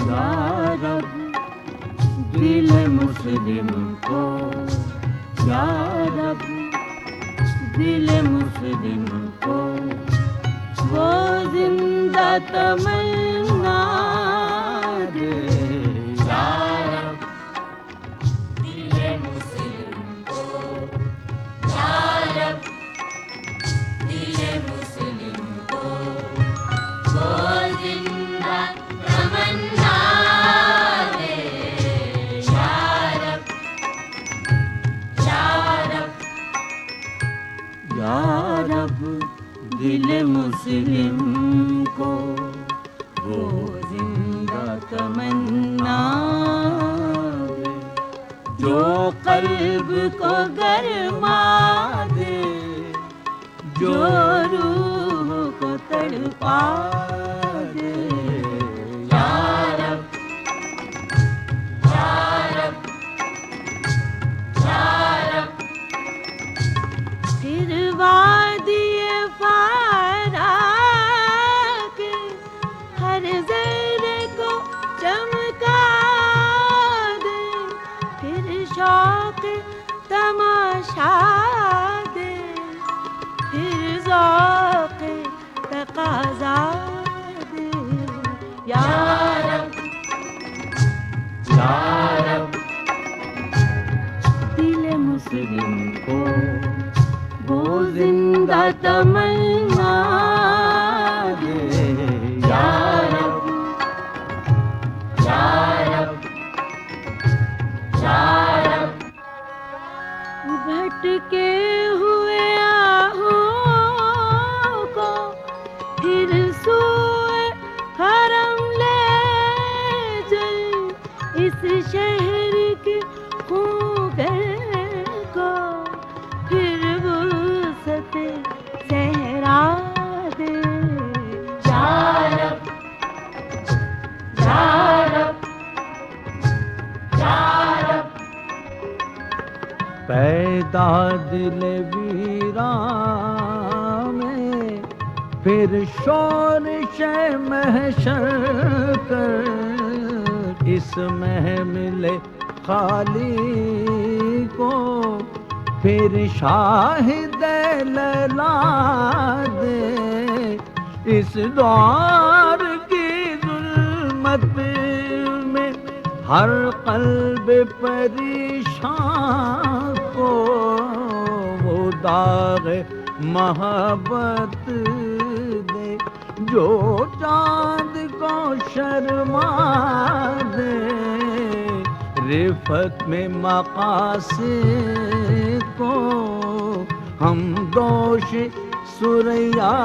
یا رب دل مسلم کو، یا رب دل مسلم کو وہ زندہ تمنا دے، یا رب دل مسلم کو، یا رب دل مسلم کو وہ زندہ تمنا دے، یا رب یا رب یا رب دل مسلم کو وہ زندہ تمنا دے، جو قلب کو گرما دے، جو روح کو تڑپا دے، یا رب یا رب یا رب پھر وادی فارا کے ہر ذرے کو چمکا دے، پھر شوق تماشا دے، پھر ذوق تقاضا دے، یا رب یا رب دل مسلم کو وہ زندہ تمنا دے، یا رب یا رب یا رب بھٹکے ہوئے آہوں کو پھر سوئے حرم لے چل، اس شہر کے خوگر کو پھر وسعت صحرا دے، یا رب یا رب یا رب پیدا دل ویران میں پھر شورش محشر کر، اس محمل خالی کو پھر شاہد لیلا دے، اس دور کی ظلمت میں ہر قلب پریشان کو وہ داغ محبت دے، جو چاند کو شرما دے، رفت میں مقاصد کو ہم دوش سریا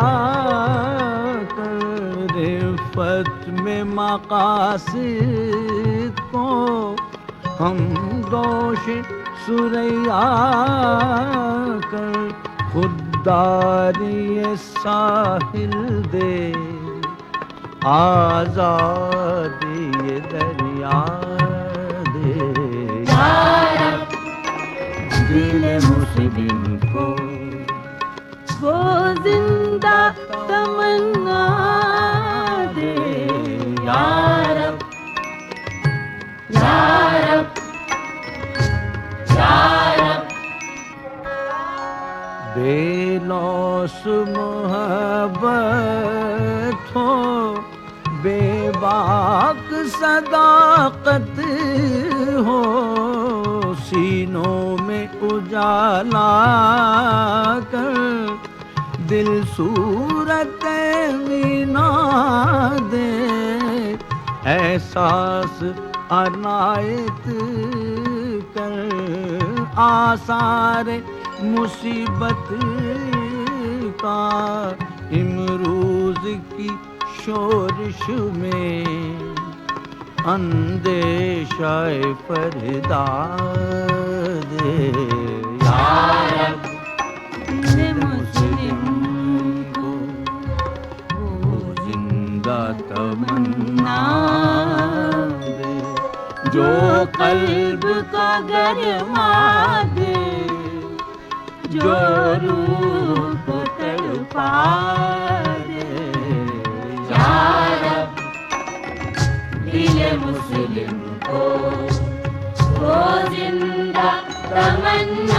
کر، رفت میں مقاصد کو ہم دوش سریا کر، خودداری ساحل دے، آزادی دریا دے، یا رب دل مسلم کو وہ زندہ تمنا دے، یا رب یا رب یا رب بے لوث محبت ہو، بے باک صداقت ہو، سینوں میں اجالا کر دل صورت مینا دے، احساس عنایت کر، آثار مصیبت کا امروز کی شورش میں اندیشہ فردا دے، یا رب دل مسلم کو وہ زندہ تمنا دے، جو قلب کا گرما دے، جو روح کو تڑپا دے، یا رب دل بننا